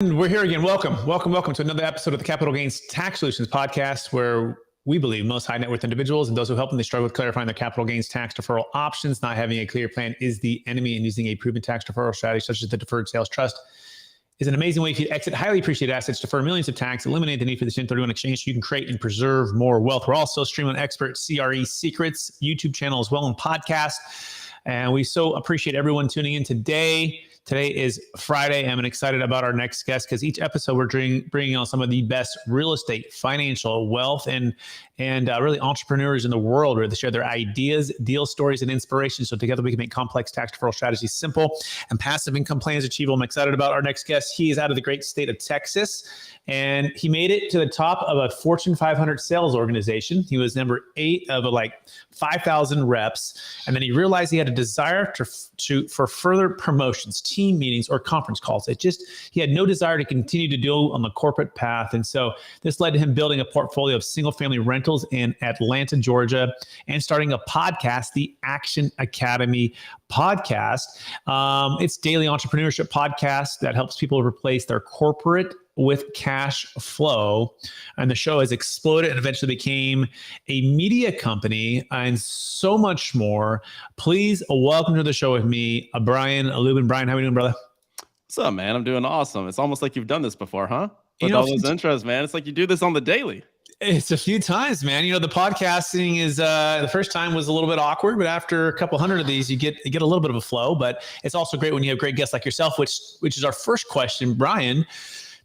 We're here again. Welcome to another episode of the Capital Gains Tax Solutions podcast, where we believe most high net worth individuals and those who help them, they struggle with clarifying their capital gains tax deferral options. Not having a clear plan is the enemy, and using a proven tax deferral strategy such as the deferred sales trust is an amazing way for you to exit highly appreciated assets, defer millions of tax, eliminate the need for the 1031 exchange so you can create and preserve more wealth. We're also streaming expert CRE secrets YouTube channel as well, and podcast. And we so appreciate everyone tuning in today. Today is Friday. I'm excited about our next guest because each episode we're bringing on some of the best real estate, financial, wealth, and really entrepreneurs in the world, where they share their ideas, deal stories, and inspiration. So together we can make complex tax deferral strategies simple and passive income plans achievable. I'm excited about our next guest. He is out of the great state of Texas, and he made it to the top of a Fortune 500 sales organization. He was number 8 of like 5,000 reps, and then he realized he had a desire for further promotions, team meetings, or conference calls. He had no desire to continue to do on the corporate path. And so this led to him building a portfolio of single family rentals in Atlanta, Georgia, and starting a podcast, the Action Academy podcast. It's daily entrepreneurship podcast that helps people replace their corporate with cash flow. And the show has exploded and eventually became a media company and so much more. Please welcome to the show with me, Brian Luebben. Brian, how are you doing, brother? What's up, man? I'm doing awesome. It's almost like you've done this before, huh? With all those intros, man. It's like you do this on the daily. It's a few times, man. You know, the podcasting is the first time was a little bit awkward, but after a couple hundred of these, you get a little bit of a flow. But it's also great when you have great guests like yourself, which is our first question. Brian,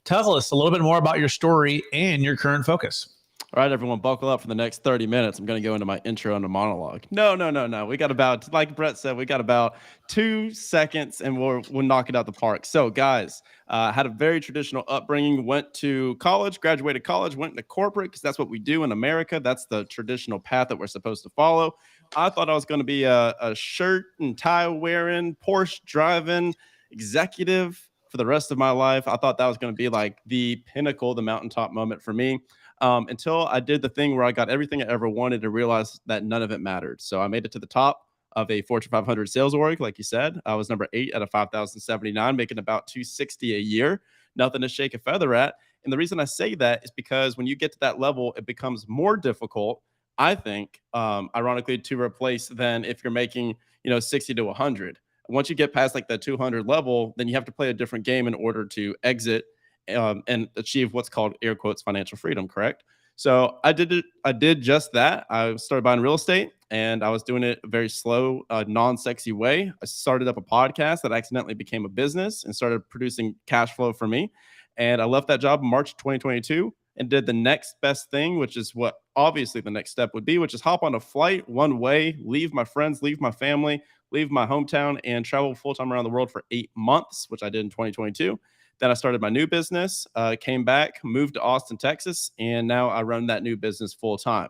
tell us a little bit more about your story and your current focus. All right, everyone, buckle up for the next 30 minutes. I'm going to go into my intro and a monologue. No. We got about, like Brett said, we got about 2 seconds and we'll knock it out the park. So, guys, had a very traditional upbringing, went to college, graduated college, went into corporate because that's what we do in America. That's the traditional path that we're supposed to follow. I thought I was going to be a shirt and tie wearing, Porsche driving executive for the rest of my life. I thought that was going to be like the pinnacle, the mountaintop moment for me. Until I did the thing where I got everything I ever wanted and realized that none of it mattered. So I made it to the top of a Fortune 500 sales org. Like you said, I was number 8 out of 5,079, making about $260 a year. Nothing to shake a feather at. And the reason I say that is because when you get to that level, it becomes more difficult, I think, ironically, to replace than if you're making, 60 to 100. Once you get past like the 200 level, then you have to play a different game in order to exit and achieve what's called air quotes financial freedom, correct? So I did it. I did just that. I started buying real estate and I was doing it a very slow, non-sexy way. I started up a podcast that accidentally became a business and started producing cash flow for me. And I left that job in March 2022 and did the next best thing, which is what obviously the next step would be, which is hop on a flight one way, leave my friends, leave my family, leave my hometown, and travel full-time around the world for 8 months, which I did in 2022. Then I started my new business, came back, moved to Austin, Texas, and now I run that new business full time.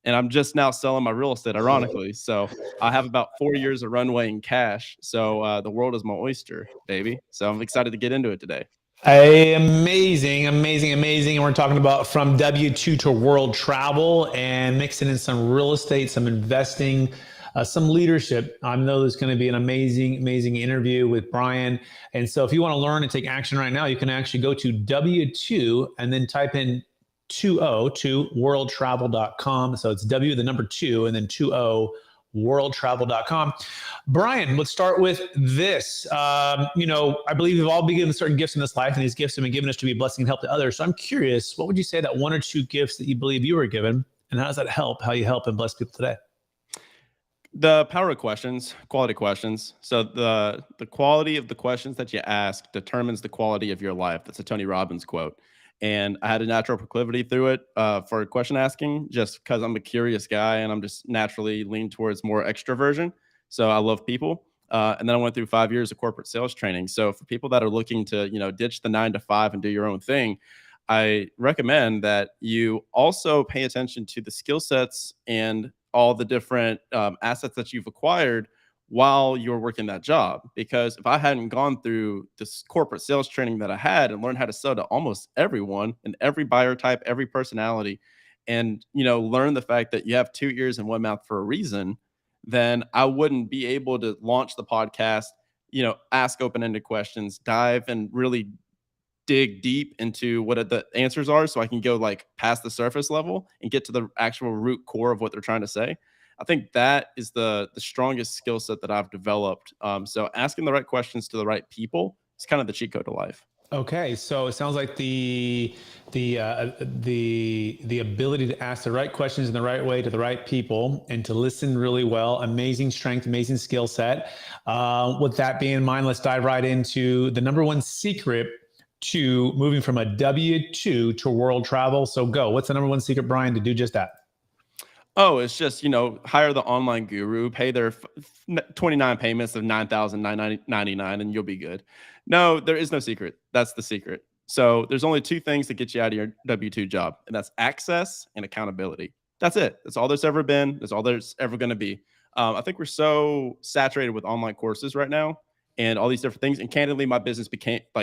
And I'm just now selling my real estate, ironically. So I have about 4 years of runway in cash. So the world is my oyster, baby. So I'm excited to get into it today. Amazing. And we're talking about from W-2 to world travel and mixing in some real estate, some investing, some leadership. I know there's going to be an amazing interview with Brian. And so if you want to learn and take action right now, you can actually go to W2 and then type in 20 to worldtravel.com. So it's W, the number 2, and then 20 worldtravel.com. Brian, let's start with this. I believe we've all been given certain gifts in this life, and these gifts have been given us to be a blessing and help to others. So I'm curious, what would you say that 1 or 2 gifts that you believe you were given, and how does that help how you help and bless people today? The power of questions, quality questions. So the quality of the questions that you ask determines the quality of your life. That's a Tony Robbins quote. And I had a natural proclivity through it for question asking, just because I'm a curious guy and I'm just naturally lean towards more extroversion. So I love people. And then I went through 5 years of corporate sales training. So for people that are looking to, ditch the 9 to 5 and do your own thing, I recommend that you also pay attention to the skill sets and all the different assets that you've acquired while you're working that job. Because if I hadn't gone through this corporate sales training that I had and learned how to sell to almost everyone and every buyer type, every personality, and, learn the fact that you have 2 ears and 1 mouth for a reason, then I wouldn't be able to launch the podcast, ask open-ended questions, dive and really dig deep into what the answers are so I can go like past the surface level and get to the actual root core of what they're trying to say. I think that is the strongest skill set that I've developed. So asking the right questions to the right people is kind of the cheat code to life. Okay, so it sounds like the ability to ask the right questions in the right way to the right people and to listen really well, amazing strength, amazing skill set. With that being in mind, let's dive right into the number one secret to moving from a W-2 to world travel. So go. What's the number one secret, Brian, to do just that? Oh, it's just, hire the online guru, pay their 29 payments of $9,999 and you'll be good. No, there is no secret. That's the secret. So there's only two things that get you out of your W-2 job, and that's access and accountability. That's it. That's all there's ever been. That's all there's ever going to be. I think we're so saturated with online courses right now and all these different things. And candidly, my business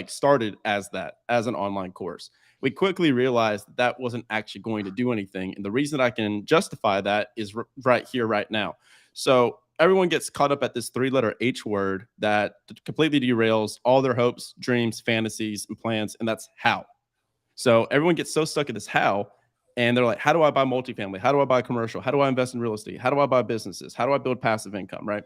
started as an online course. We quickly realized that wasn't actually going to do anything. And the reason I can justify that is right here, right now. So everyone gets caught up at this 3-letter H word that completely derails all their hopes, dreams, fantasies, and plans. And that's how. So everyone gets so stuck at this how. And they're like, how do I buy multifamily? How do I buy commercial? How do I invest in real estate? How do I buy businesses? How do I build passive income? Right?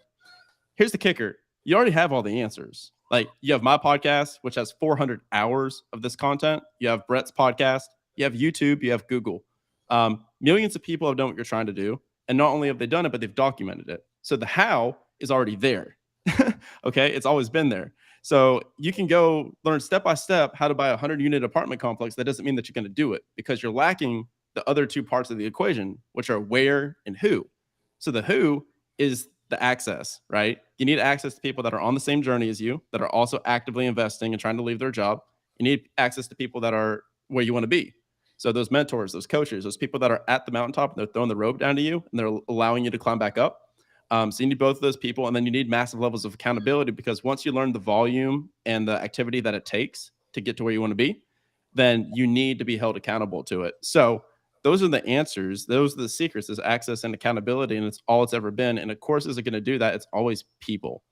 Here's the kicker. You already have all the answers. Like, you have my podcast, which has 400 hours of this content. You have Brett's podcast. You have YouTube. You have Google. Millions of people have done what you're trying to do. And not only have they done it, but they've documented it. So the how is already there. Okay. It's always been there. So you can go learn step by step how to buy a 100-unit apartment complex. That doesn't mean that you're going to do it, because you're lacking the other two parts of the equation, which are where and who. So the who is the access, right? You need access to people that are on the same journey as you, that are also actively investing and trying to leave their job. You need access to people that are where you want to be. So those mentors, those coaches, those people that are at the mountaintop, and they're throwing the rope down to you and they're allowing you to climb back up. So you need both of those people. And then you need massive levels of accountability, because once you learn the volume and the activity that it takes to get to where you want to be, then you need to be held accountable to it. So those are the answers. Those are the secrets, is access and accountability. And it's all it's ever been. And of course, is it going to do that? It's always people.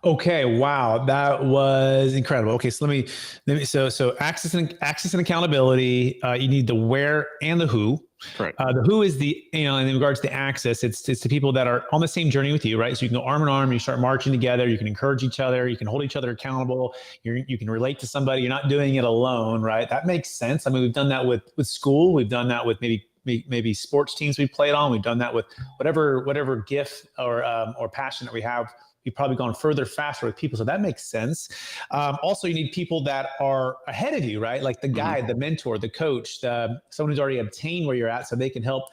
Okay, wow, that was incredible. Okay, so let me so access and accountability. You need the where and the who. Correct. The who is in regards to access, it's the people that are on the same journey with you, right? So you can go arm in arm, you start marching together, you can encourage each other, you can hold each other accountable, you can relate to somebody, you're not doing it alone, right? That makes sense. I mean, we've done that with school, we've done that with maybe sports teams we played on, we've done that with whatever gift or passion that we have. You've probably gone further, faster with people. So that makes sense. Also, you need people that are ahead of you, right? Like the guide, the mentor, the coach, someone who's already obtained where you're at, so they can help,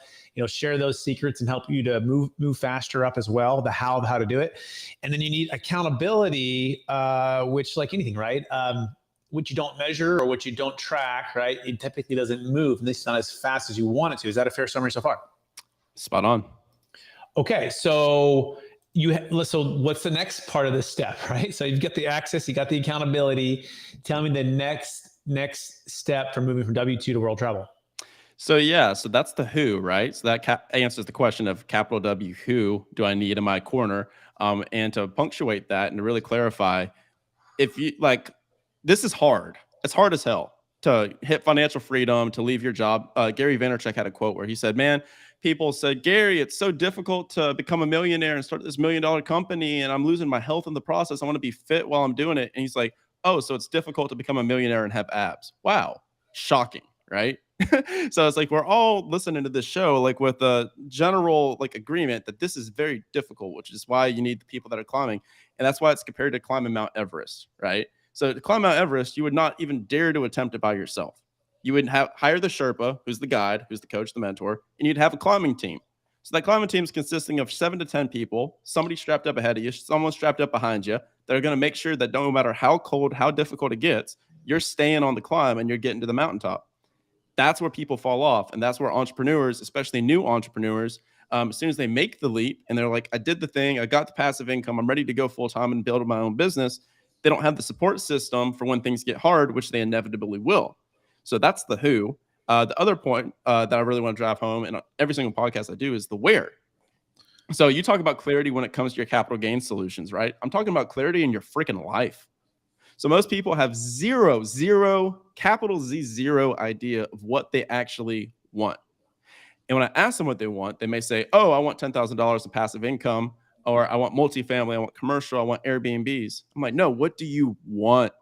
share those secrets and help you to move faster up as well, the how to do it. And then you need accountability, which, like anything, right? Which you don't measure or which you don't track, right? It typically doesn't move, at least not as fast as you want it to. Is that a fair summary so far? Spot on. Okay, so what's the next part of this step, right? So you've got the access, you got the accountability. Tell me the next step for moving from W-2 to world travel. So that's the who, right? So that answers the question of capital W, who do I need in my corner? And to punctuate that and to really clarify, if you this is hard. It's hard as hell to hit financial freedom, to leave your job. Gary Vaynerchuk had a quote where he said, man, people said, Gary, it's so difficult to become a millionaire and start this $1 million company, and I'm losing my health in the process. I want to be fit while I'm doing it. And he's like, oh, so it's difficult to become a millionaire and have abs. Wow. Shocking, right? So it's like we're all listening to this show with a general agreement that this is very difficult, which is why you need the people that are climbing. And that's why it's compared to climbing Mount Everest, right? So to climb Mount Everest, you would not even dare to attempt it by yourself. You would hire the Sherpa, who's the guide, who's the coach, the mentor, and you'd have a climbing team. So that climbing team is consisting of 7 to 10 people, somebody strapped up ahead of you, someone strapped up behind you, that are going to make sure that no matter how cold, how difficult it gets, you're staying on the climb and you're getting to the mountaintop. That's where people fall off. And that's where entrepreneurs, especially new entrepreneurs, as soon as they make the leap and they're like, I did the thing, I got the passive income, I'm ready to go full time and build my own business. They don't have the support system for when things get hard, which they inevitably will. So that's the who. The other point that I really want to drive home in every single podcast I do is the where. So you talk about clarity when it comes to your capital gains solutions, right? I'm talking about clarity in your freaking life. So most people have zero, capital Z, zero idea of what they actually want. And when I ask them what they want, they may say, oh, I want $10,000 in passive income, or I want multifamily, I want commercial, I want Airbnbs. I'm like, no, what do you want?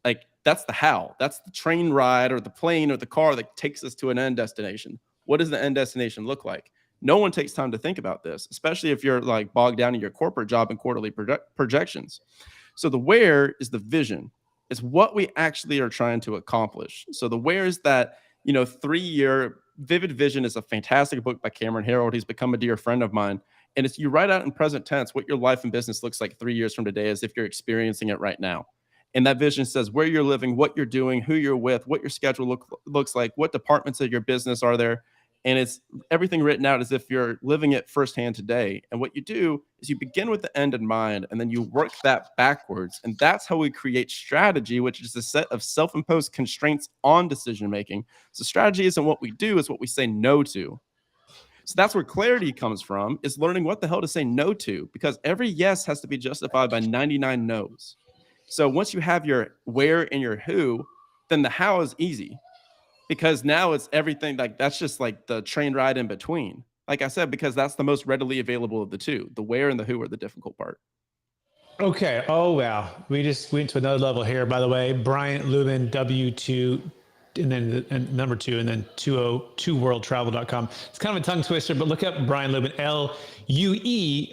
Like, that's the how. That's the train ride or the plane or the car that takes us to an end destination. What does the end destination look like? No one takes time to think about this, especially if you're like bogged down in your corporate job and quarterly projections. So the where is the vision. It's what we actually are trying to accomplish. So the where is that, 3-year Vivid Vision is a fantastic book by Cameron Herold. He's become a dear friend of mine. And it's you write out in present tense what your life and business looks like 3 years from today as if you're experiencing it right now. And that vision says where you're living, what you're doing, who you're with, what your schedule looks like, what departments of your business are there. And it's everything written out as if you're living it firsthand today. And what you do is you begin with the end in mind, and then you work that backwards. And that's how we create strategy, which is a set of self-imposed constraints on decision making. So strategy isn't what we do, it's what we say no to. So that's where clarity comes from, is learning what the hell to say no to, because every yes has to be justified by 99 no's. So once you have your where and your who, then the how is easy, because now it's everything. Like, that's just like the train ride in between. Like I said, because that's the most readily available of the two. The where and the who are the difficult part. Okay. Oh, wow. We just went to another level here, by the way. Bryant Luebben, W2, and then number 2, and then 202worldtravel.com. It's kind of a tongue twister, but look up Brian Luebben, Luebben.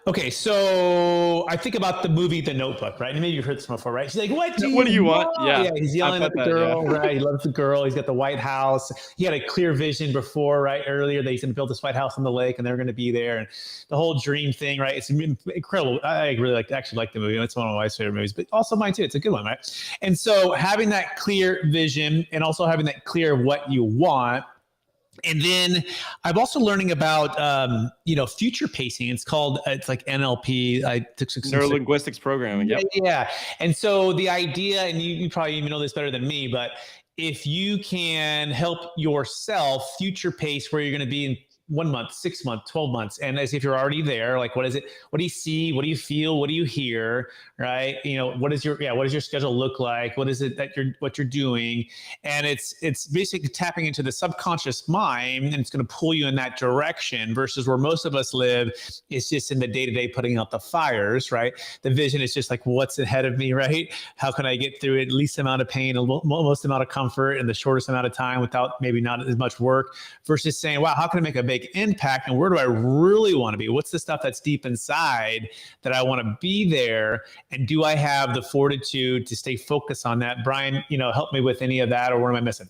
Okay, so I think about the movie The Notebook, right? And maybe you've heard this before, right? She's like, what do you want? Yeah, he's yelling at the girl, right? He loves the girl. He's got the White House. He had a clear vision before, right? Earlier, they going to build this White House on the lake, and they're going to be there. And the whole dream thing, right? It's incredible. I really actually like the movie. It's one of my wife's favorite movies, but also mine too. It's a good one, right? And so having that clear vision and also having that clear what you want. And then I'm also learning about, future pacing. It's called, it's like NLP. I took some neuro-linguistics programming. Yep. Yeah. And so the idea, and you probably even know this better than me, but if you can help yourself future pace where you're going to be in 1 month, 6 months, 12 months. And as if you're already there, like, what is it? What do you see? What do you feel? What do you hear? Right. What does your schedule look like? What is it that what you're doing? And it's basically tapping into the subconscious mind, and it's going to pull you in that direction versus where most of us live is just in the day-to-day putting out the fires, right? The vision is just like, what's ahead of me, right? How can I get through it? Least amount of pain, most amount of comfort in the shortest amount of time without maybe not as much work, versus saying, wow, how can I make a big impact, and where do I really want to be? What's the stuff that's deep inside that I want to be there? And do I have the fortitude to stay focused on that? Brian, help me with any of that, or what am I missing?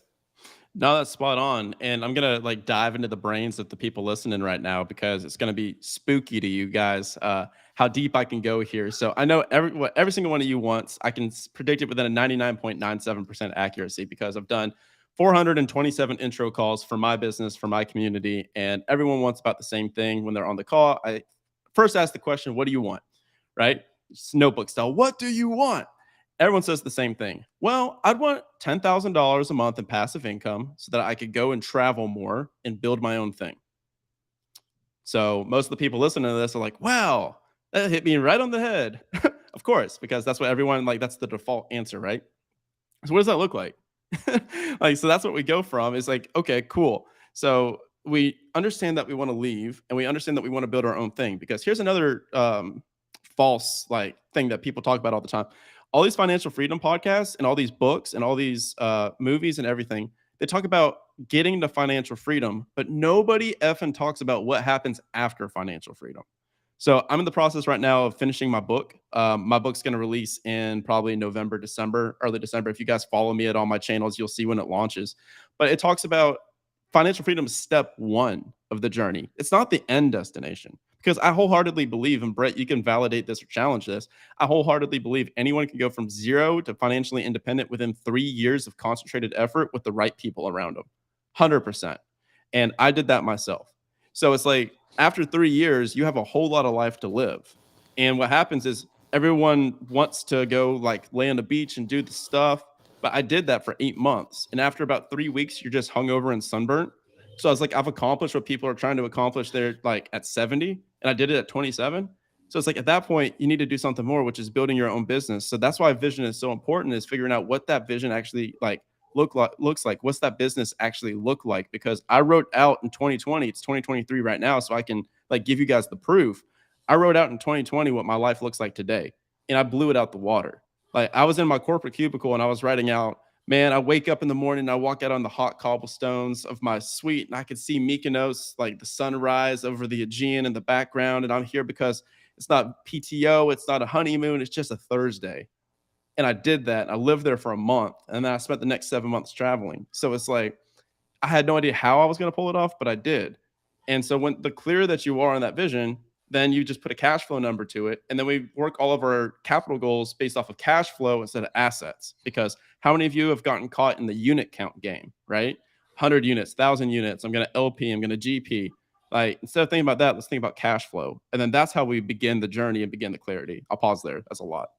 No, that's spot on. And I'm going to dive into the brains of the people listening right now, because it's going to be spooky to you guys, how deep I can go here. So I know every single one of you wants. I can predict it within a 99.97% accuracy, because I've done 427 intro calls for my business, for my community, and everyone wants about the same thing when they're on the call. I first ask the question, what do you want? Right? It's notebook style. What do you want? Everyone says the same thing. Well, I'd want $10,000 a month in passive income so that I could go and travel more and build my own thing. So most of the people listening to this are like, wow, that hit me right on the head. Of course, because that's what everyone, that's the default answer, right? So what does that look like? So that's what we go from, is like, okay, cool. So we understand that we want to leave, and we understand that we want to build our own thing, because here's another false thing that people talk about all the time. All these financial freedom podcasts and all these books and all these movies and everything, they talk about getting to financial freedom, but nobody effing talks about what happens after financial freedom. So I'm in the process right now of finishing my book. My book's going to release in probably November, December, early December. If you guys follow me at all my channels, you'll see when it launches. But it talks about financial freedom is step 1 of the journey. It's not the end destination, because I wholeheartedly believe, and Brett, you can validate this or challenge this, I wholeheartedly believe anyone can go from 0 to financially independent within 3 years of concentrated effort with the right people around them. 100%. And I did that myself. So it's like, after 3 years, you have a whole lot of life to live. And what happens is everyone wants to go lay on the beach and do the stuff. But I did that for 8 months. And after about 3 weeks, you're just hungover and sunburnt. So I was like, I've accomplished what people are trying to accomplish there at 70. And I did it at 27. So it's like at that point, you need to do something more, which is building your own business. So that's why vision is so important, is figuring out what that vision actually looks like. What's that business actually look like? Because I wrote out in 2020, it's 2023 right now, so I can like give you guys the proof. I wrote out in 2020 what my life looks like today, and I blew it out the water. Like I was in my corporate cubicle and I was writing out, man, I wake up in the morning and I walk out on the hot cobblestones of my suite and I could see Mykonos, like the sunrise over the Aegean in the background. And I'm here because it's not PTO, it's not a honeymoon, it's just a Thursday. And I did that. I lived there for a month and then I spent the next 7 months traveling. So it's like, I had no idea how I was going to pull it off, but I did. And so when the clearer that you are on that vision, then you just put a cash flow number to it. And then we work all of our capital goals based off of cash flow instead of assets. Because how many of you have gotten caught in the unit count game, right? 100 units, 1,000 units. I'm going to LP, I'm going to GP. Like instead of thinking about that, let's think about cash flow. And then that's how we begin the journey and begin the clarity. I'll pause there. That's a lot.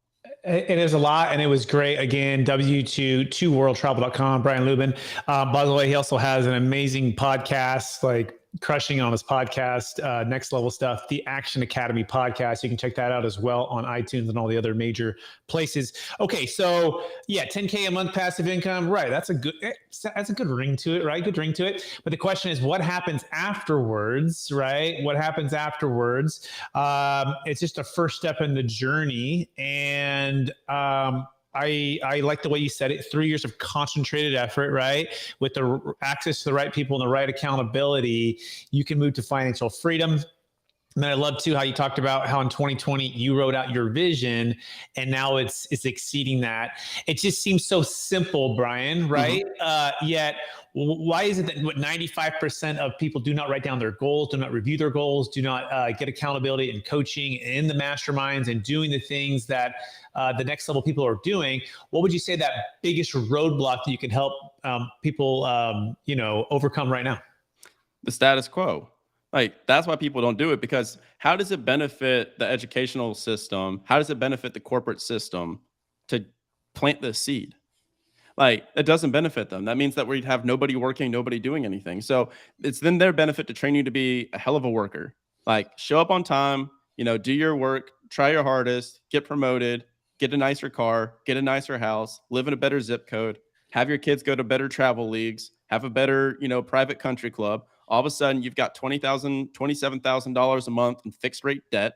It is a lot, and it was great. Again, w2worldtravel.com, Brian Luebben. By the way, he also has an amazing podcast, like crushing on his podcast, Next Level Stuff, the Action Academy podcast. You can check that out as well on iTunes and all the other major places. Okay, so yeah, 10K a month passive income, right? That's a good ring to it, right? Good ring to it. But the question is, what happens afterwards, right? What happens afterwards? It's just a first step in the journey, and I like the way you said it. 3 years of concentrated effort, right? With the access to the right people and the right accountability, you can move to financial freedom. And then I love too how you talked about how in 2020 you wrote out your vision, and now it's exceeding that. It just seems so simple, Brian, right? Yet why is it that 95% of people do not write down their goals, do not review their goals, do not get accountability and coaching in the masterminds and doing the things that the next level people are doing? What would you say that biggest roadblock that you can help people overcome right now? The status quo. Like that's why people don't do it, because how does it benefit the educational system? How does it benefit the corporate system to plant the seed? Like it doesn't benefit them. That means that we'd have nobody working, nobody doing anything. So it's then their benefit to train you to be a hell of a worker. Like show up on time, do your work, try your hardest, get promoted, get a nicer car, get a nicer house, live in a better zip code, have your kids go to better travel leagues, have a better, private country club. All of a sudden you've got $27,000 a month in fixed rate debt.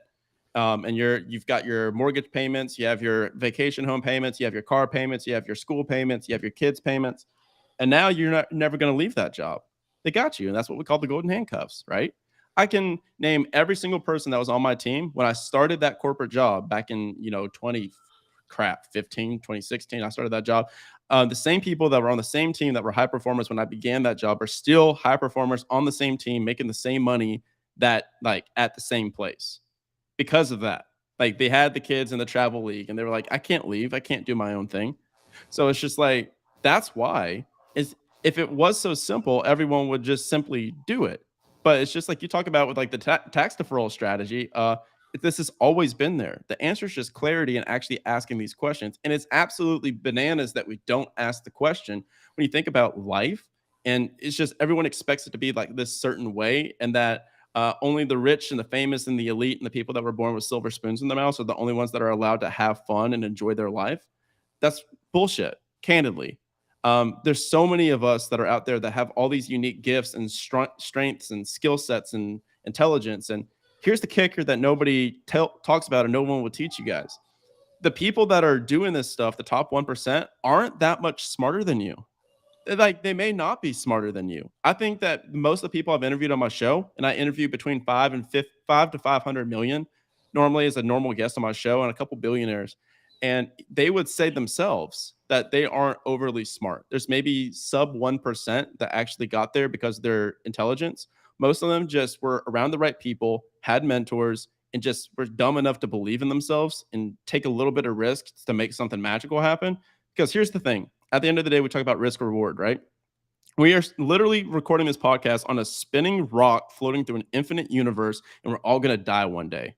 And you've got your mortgage payments, you have your vacation home payments, you have your car payments, you have your school payments, you have your kids payments. And now you're never going to leave that job. They got you. And that's what we call the golden handcuffs, right? I can name every single person that was on my team when I started that corporate job back in, 2016, I started that job. The same people that were on the same team that were high performers when I began that job are still high performers on the same team, making the same money that like at the same place because of that. Like they had the kids in the travel league and they were like, I can't leave. I can't do my own thing. So it's just like, that's why is if it was so simple, everyone would just simply do it. But it's just like you talk about with like the tax deferral strategy. This has always been there. The answer is just clarity and actually asking these questions. And it's absolutely bananas that we don't ask the question when you think about life. And it's just everyone expects it to be like this certain way, and that only the rich and the famous and the elite and the people that were born with silver spoons in their mouths are the only ones that are allowed to have fun and enjoy their life. That's bullshit, candidly. There's so many of us that are out there that have all these unique gifts and strengths and skill sets and intelligence. And here's the kicker that nobody talks about and no one will teach you guys. The people that are doing this stuff, the top 1%, aren't that much smarter than you. Like they may not be smarter than you. I think that most of the people I've interviewed on my show, and I interview between 5 to 500 million normally as a normal guest on my show, and a couple billionaires. And they would say themselves that they aren't overly smart. There's maybe sub 1% that actually got there because of their intelligence. Most of them just were around the right people, had mentors, and just were dumb enough to believe in themselves and take a little bit of risk to make something magical happen. Because here's the thing. At the end of the day, we talk about risk reward, right? We are literally recording this podcast on a spinning rock floating through an infinite universe, and we're all going to die one day.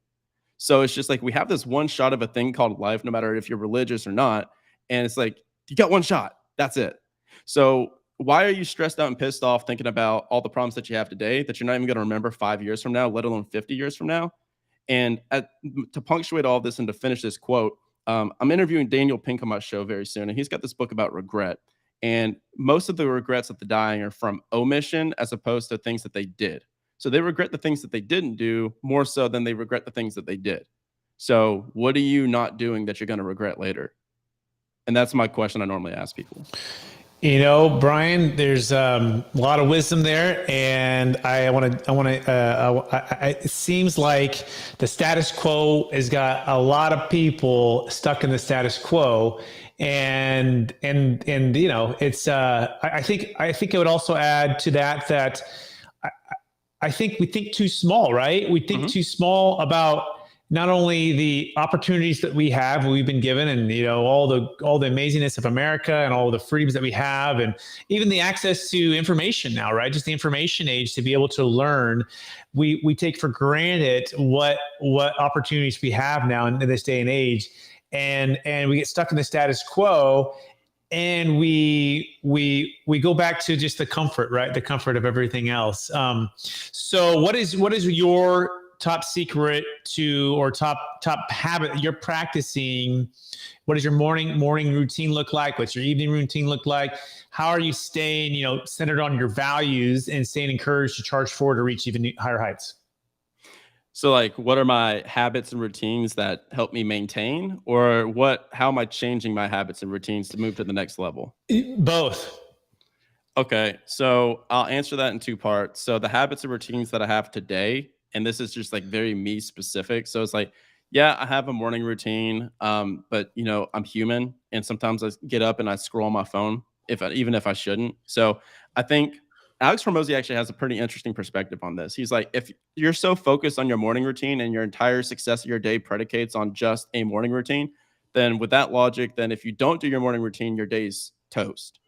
So it's just like we have this one shot of a thing called life, no matter if you're religious or not. And it's like, you got one shot. That's it. So why are you stressed out and pissed off thinking about all the problems that you have today that you're not even going to remember 5 years from now, let alone 50 years from now? And to punctuate all this and to finish this quote, I'm interviewing Daniel Pink on my show very soon, and he's got this book about regret. And most of the regrets of the dying are from omission as opposed to things that they did. So they regret the things that they didn't do more so than they regret the things that they did. So what are you not doing that you're going to regret later? And that's my question I normally ask people. You know, Brian, there's a lot of wisdom there, and it seems like the status quo has got a lot of people stuck in the status quo, and you know, it's I think I would also add to that I think we think too small, right? We think too small about not only the opportunities that we have, we've been given, and you know, all the amazingness of America and all the freedoms that we have, and even the access to information now, right? Just the information age to be able to learn. We take for granted what opportunities we have now in this day and age, and we get stuck in the status quo. And we go back to just the comfort, right? The comfort of everything else. So what is your top secret or top habit you're practicing? What does your morning routine look like? What's your evening routine look like? How are you staying, you know, centered on your values and staying encouraged to charge forward to reach even higher heights? So like, what are my habits and routines that help me maintain, or how am I changing my habits and routines to move to the next level? Both. Okay. So I'll answer that in two parts. So the habits and routines that I have today, and this is just like very me specific. So it's like, yeah, I have a morning routine. But you know, I'm human, and sometimes I get up and I scroll my phone even if I shouldn't. So I think Alex Hormozy actually has a pretty interesting perspective on this. He's like, if you're so focused on your morning routine and your entire success of your day predicates on just a morning routine, then with that logic, then if you don't do your morning routine, your day's toast.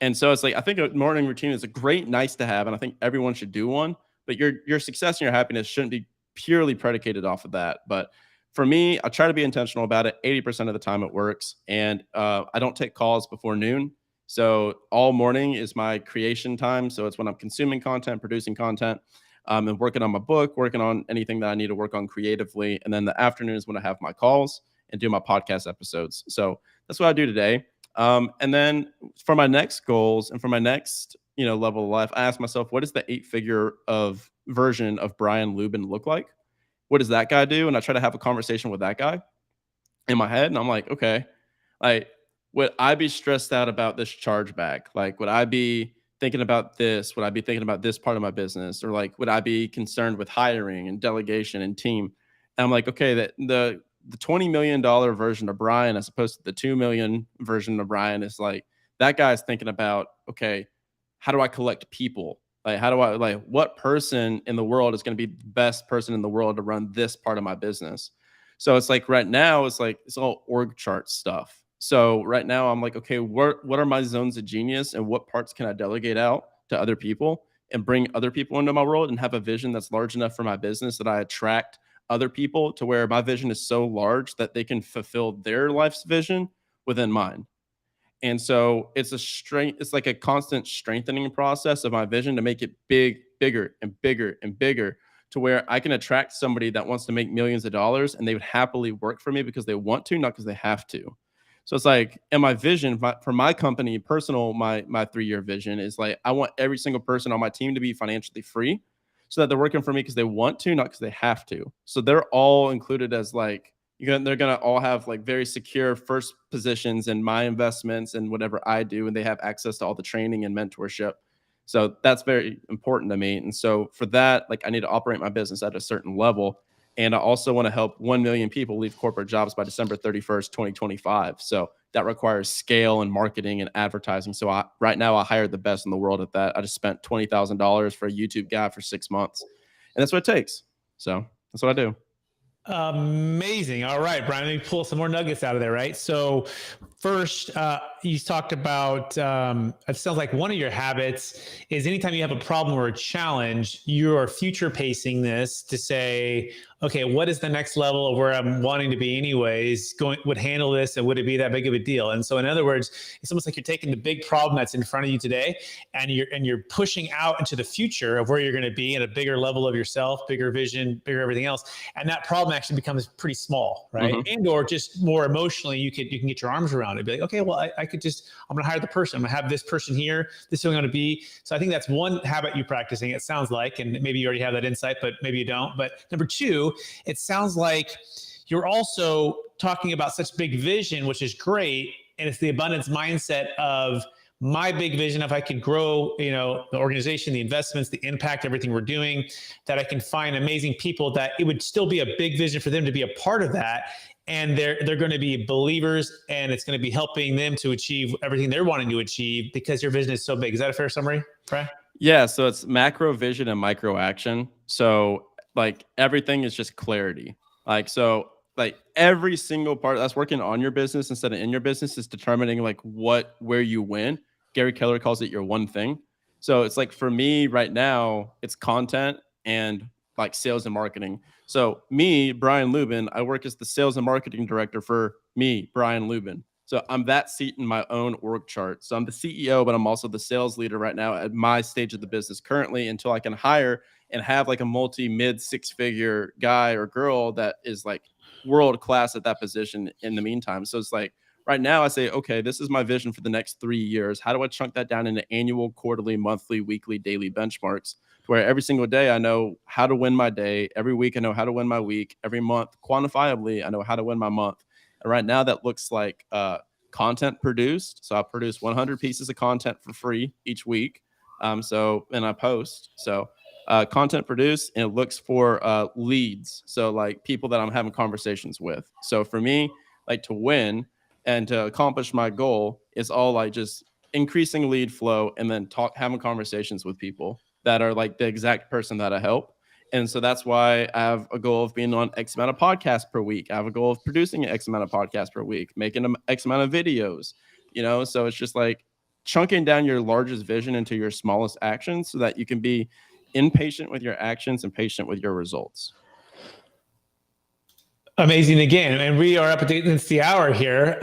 And so it's like, I think a morning routine is a great, nice to have, and I think everyone should do one. But your success and your happiness shouldn't be purely predicated off of that. But for me, I try to be intentional about it. 80% of the time, it works, and I don't take calls before noon. So all morning is my creation time. So it's when I'm consuming content, producing content, and working on my book, working on anything that I need to work on creatively. And then the afternoon is when I have my calls and do my podcast episodes. So that's what I do today. And then for my next goals and for my next, you know, level of life, I ask myself, what does the 8-figure version of Brian Luebben look like? What does that guy do? And I try to have a conversation with that guy in my head. And I'm like, okay, like, would I be stressed out about this chargeback? Like, would I be thinking about this? Would I be thinking about this part of my business? Or like, would I be concerned with hiring and delegation and team? And I'm like, okay, that the $20 million version of Brian, as opposed to the 2 million version of Brian, is like, that guy's thinking about, okay, how do I collect people? Like, how do I, like, what person in the world is going to be the best person in the world to run this part of my business? So it's like right now, it's like, it's all org chart stuff. So right now I'm like, okay, what are my zones of genius, and what parts can I delegate out to other people and bring other people into my world and have a vision that's large enough for my business that I attract other people to where my vision is so large that they can fulfill their life's vision within mine. And so it's like a constant strengthening process of my vision to make it bigger and bigger and bigger, to where I can attract somebody that wants to make millions of dollars, and they would happily work for me because they want to, not because they have to. So it's like, and my vision for my company, my 3-year vision is like, I want every single person on my team to be financially free, so that they're working for me because they want to, not because they have to. So they're all included as like, they're going to all have like very secure first positions in my investments and whatever I do. And they have access to all the training and mentorship. So that's very important to me. And so for that, like, I need to operate my business at a certain level. And I also want to help 1 million people leave corporate jobs by December 31st, 2025. So that requires scale and marketing and advertising. So right now I hired the best in the world at that. I just spent $20,000 for a YouTube guy for 6 months, and that's what it takes. So that's what I do. Amazing. All right, Brian, let me pull some more nuggets out of there, right? So First, you talked about, it sounds like one of your habits is anytime you have a problem or a challenge, you are future pacing this to say, okay, what is the next level of where I'm wanting to be anyways, would handle this, and would it be that big of a deal? And so in other words, it's almost like you're taking the big problem that's in front of you today, and you're pushing out into the future of where you're going to be at a bigger level of yourself, bigger vision, bigger everything else. And that problem actually becomes pretty small, right? And or just more emotionally, you can get your arms around it. Be like, okay, well, I'm going to hire the person. I'm going to have this person here. This is who I'm going to be. So I think that's one habit you're practicing, it sounds like, and maybe you already have that insight, but maybe you don't. But number two, it sounds like you're also talking about such big vision, which is great. And it's the abundance mindset of my big vision. If I could grow, the organization, the investments, the impact, everything we're doing, that I can find amazing people that it would still be a big vision for them to be a part of that. And they're going to be believers, and it's going to be helping them to achieve everything they're wanting to achieve because your vision is so big. Is that a fair summary, Brian? Yeah. So it's macro vision and micro action. So like everything is just clarity. Like every single part that's working on your business instead of in your business is determining like where you win. Gary Keller calls it your one thing. So it's like for me right now, it's content and like sales and marketing. So me, Brian Luebben, I work as the sales and marketing director for me, Brian Luebben. So I'm that seat in my own org chart. So I'm the CEO, but I'm also the sales leader right now at my stage of the business currently until I can hire and have like a mid 6-figure guy or girl that is like world class at that position in the meantime. So it's like right now I say, okay, this is my vision for the next 3 years. How do I chunk that down into annual, quarterly, monthly, weekly, daily benchmarks to where every single day I know how to win my day. Every week I know how to win my week. Every month, quantifiably, I know how to win my month. And right now that looks like content produced. So I produce 100 pieces of content for free each week. And I post. So content produced, and it looks for leads. So like people that I'm having conversations with. So for me, like to win and to accomplish my goal is all like just increasing lead flow and then having conversations with people that are like the exact person that I help. And so that's why I have a goal of being on X amount of podcasts per week. I have a goal of producing X amount of podcasts per week, making them X amount of videos, so it's just like chunking down your largest vision into your smallest actions so that you can be impatient with your actions and patient with your results. Amazing again. And we are up against the hour here.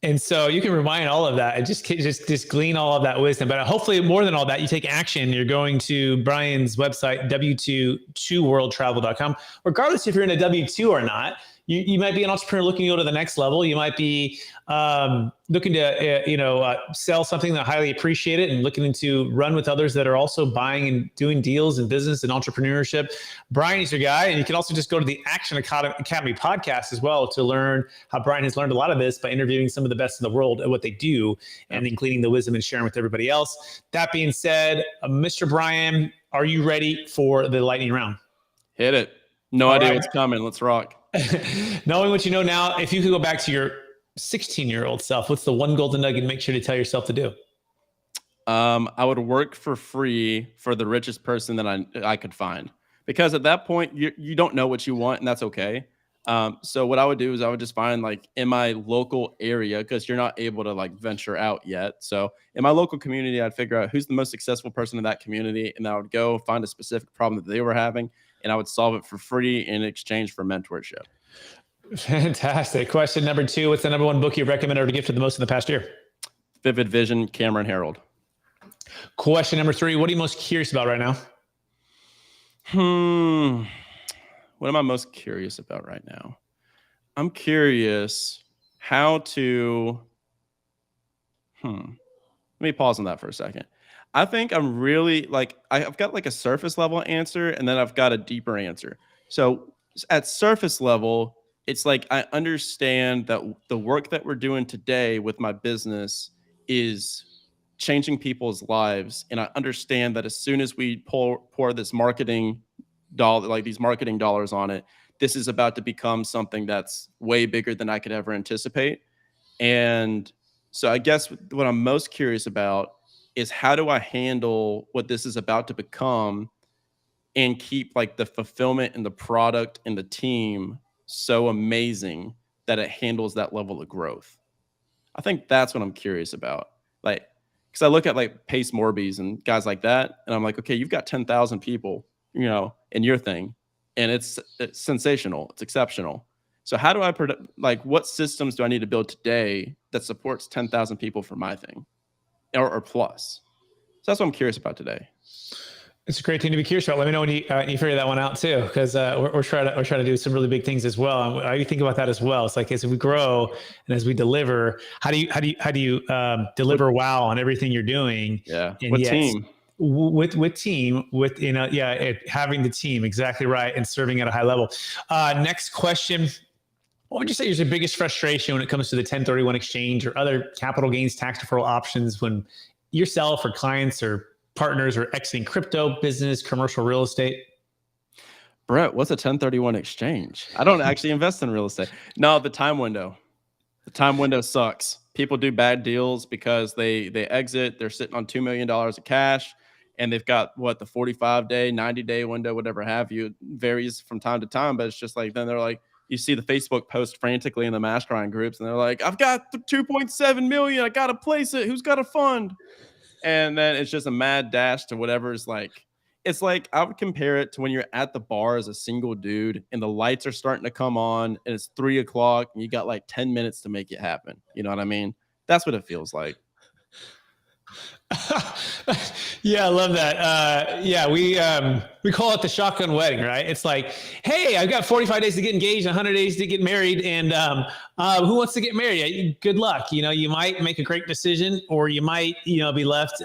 And so you can remind all of that and just glean all of that wisdom. But hopefully more than all that, you take action. You're going to Brian's website, w2worldtravel.com. Regardless if you're in a W2 or not, you might be an entrepreneur looking to go to the next level. You might be looking to sell something that highly appreciate it and looking to run with others that are also buying and doing deals in business and entrepreneurship. Brian is your guy. And you can also just go to the Action Academy podcast as well to learn how Brian has learned a lot of this by interviewing some of the best in the world at what they do and then gleaning the wisdom and sharing with everybody else. That being said, Mr. Brian, are you ready for the lightning round? Hit it. No idea what's coming. Let's rock. Knowing what you know now, if you could go back to your 16-year-old self, what's the one golden nugget make sure to tell yourself to do? I would work for free for the richest person that I could find, because at that point you don't know what you want, and that's okay. So what I would do is I would just find like in my local area, because you're not able to like venture out yet. So in my local community, I'd figure out who's the most successful person in that community, and I would go find a specific problem that they were having, and I would solve it for free in exchange for mentorship. Fantastic. Question number 2, what's the number one book you recommend or gifted the most in the past year? Vivid Vision, Cameron Herold. Question number 3, what are you most curious about right now? What am I most curious about right now? I'm curious how to, let me pause on that for a second. I think I'm really like, I've got like a surface level answer, and then I've got a deeper answer. So at surface level, it's like I understand that the work that we're doing today with my business is changing people's lives. And I understand that as soon as we pour this marketing dollar, like these marketing dollars on it, this is about to become something that's way bigger than I could ever anticipate. And so I guess what I'm most curious about is how do I handle what this is about to become and keep like the fulfillment and the product and the team so amazing that it handles that level of growth. I think that's what I'm curious about. Like, because I look at like Pace Morbies and guys like that, and I'm like, okay, you've got 10,000 people, in your thing, and it's sensational, it's exceptional. So how do I like what systems do I need to build today that supports 10,000 people for my thing, or plus? So that's what I'm curious about today. It's a great thing to be curious about. Let me know when you figure that one out too, because we're trying to do some really big things as well. And I think about that as well. It's like as we grow and as we deliver, how do you deliver wow on everything you're doing? Yeah, and with yet, team. With team, having the team, exactly right, and serving at a high level. Next question. What would you say is your biggest frustration when it comes to the 1031 exchange or other capital gains tax deferral options when yourself or clients or partners are exiting crypto, business, commercial real estate? Brett, what's a 1031 exchange? I don't actually invest in real estate. No, the time window. The time window sucks. People do bad deals because they exit. They're sitting on $2 million of cash, and they've got the 45-day, 90-day window, whatever have you. It varies from time to time, but it's just like then they're like, you see the Facebook post frantically in the mastermind groups, and they're like, I've got 2.7 million. I got to place it. Who's got a fund? And then it's just a mad dash to whatever is like. It's like I would compare it to when you're at the bar as a single dude and the lights are starting to come on and it's 3 o'clock and you got like 10 minutes to make it happen. You know what I mean? That's what it feels like. Yeah, I love that. We call it the shotgun wedding, right? It's like, hey, I've got 45 days to get engaged, 100 days to get married, and who wants to get married? Good luck. You might make a great decision, or you might, be left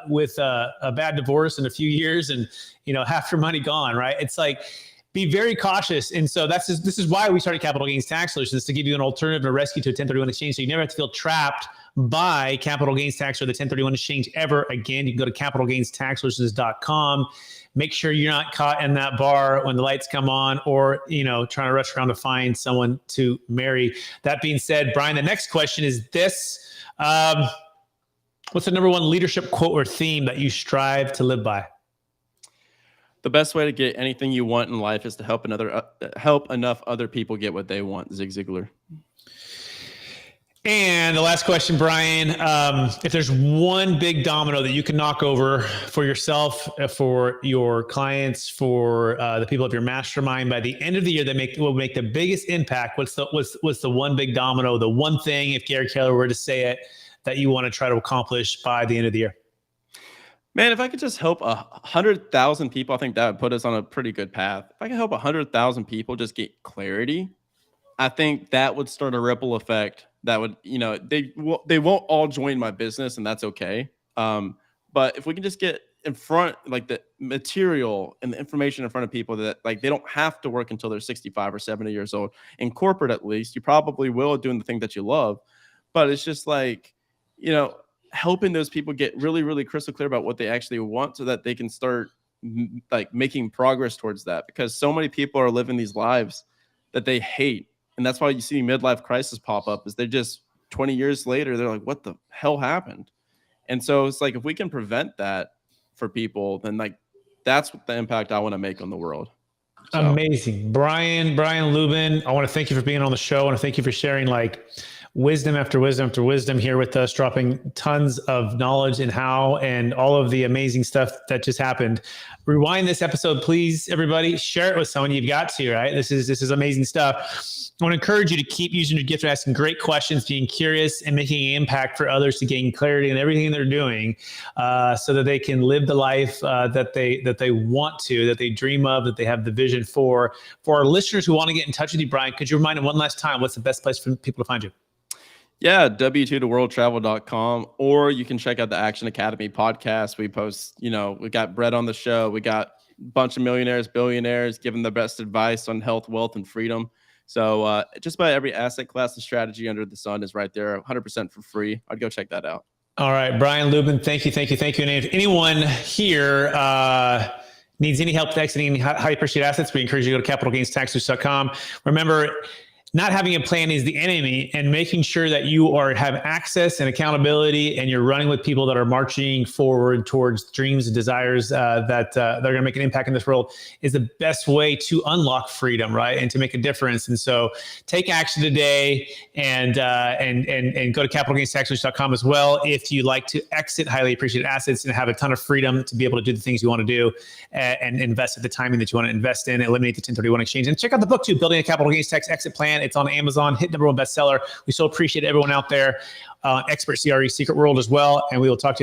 with a bad divorce in a few years, and half your money gone, right? It's like, be very cautious. And so this is why we started Capital Gains Tax Solutions, to give you an alternative, a rescue to a 1031 exchange, so you never have to feel trapped by capital gains tax or the 1031 exchange ever again. You can go to capitalgainstaxsolutions.com. Make sure you're not caught in that bar when the lights come on, or trying to rush around to find someone to marry. That being said, Brian, the next question is this: what's the number one leadership quote or theme that you strive to live by? The best way to get anything you want in life is to help enough other people get what they want. Zig Ziglar. And the last question, Brian, if there's one big domino that you can knock over for yourself, for your clients, for the people of your mastermind by the end of the year that will make the biggest impact, what's the one big domino, the one thing, if Gary Keller were to say it, that you want to try to accomplish by the end of the year? Man, if I could just help 100,000 people, I think that would put us on a pretty good path. If I could help 100,000 people just get clarity, I think that would start a ripple effect. That would, they won't all join my business, and that's okay. But if we can just get in front, like the material and the information in front of people that like they don't have to work until they're 65 or 70 years old. In corporate, at least, you probably will doing the thing that you love. But it's just like, helping those people get really, really crystal clear about what they actually want, so that they can start like making progress towards that. Because so many people are living these lives that they hate. And that's why you see midlife crisis pop up, is they're just 20 years later, they're like, what the hell happened? And so it's like, if we can prevent that for people, then like, that's what the impact I want to make on the world. So. Amazing. Brian Luebben, I want to thank you for being on the show. I want to thank you for sharing like wisdom after wisdom after wisdom here with us, dropping tons of knowledge and all of the amazing stuff that just happened. Rewind this episode, please, everybody. Share it with someone. You've got to, right? This is amazing stuff. I want to encourage you to keep using your gift of asking great questions, being curious, and making an impact for others to gain clarity in everything they're doing, so that they can live the life that they want to, that they dream of, that they have the vision for. For our listeners who want to get in touch with you, Brian, could you remind them one last time, what's the best place for people to find you? Yeah, w2toworldtravel.com, or you can check out the Action Academy podcast. We post, we got Brett on the show. We got a bunch of millionaires, billionaires giving the best advice on health, wealth, and freedom. So just about every asset class and strategy under the sun is right there, 100% for free. I'd go check that out. All right, Brian Luebben, thank you. And if anyone here needs any help exiting high appreciated assets, we encourage you to go to capitalgainstaxsolutions.com. Remember, not having a plan is the enemy, and making sure that you have access and accountability, and you're running with people that are marching forward towards dreams and desires that they're going to make an impact in this world is the best way to unlock freedom, right? And to make a difference. And so take action today, and go to capitalgainstaxsolutions.com as well. If you like to exit highly appreciated assets and have a ton of freedom to be able to do the things you want to do, and invest at the timing that you want to invest in, eliminate the 1031 exchange, and check out the book too, Building a Capital Gains Tax Exit Plan. It's on Amazon, hit #1 bestseller. We so appreciate everyone out there, Expert CRE Secret World as well. And we will talk to you.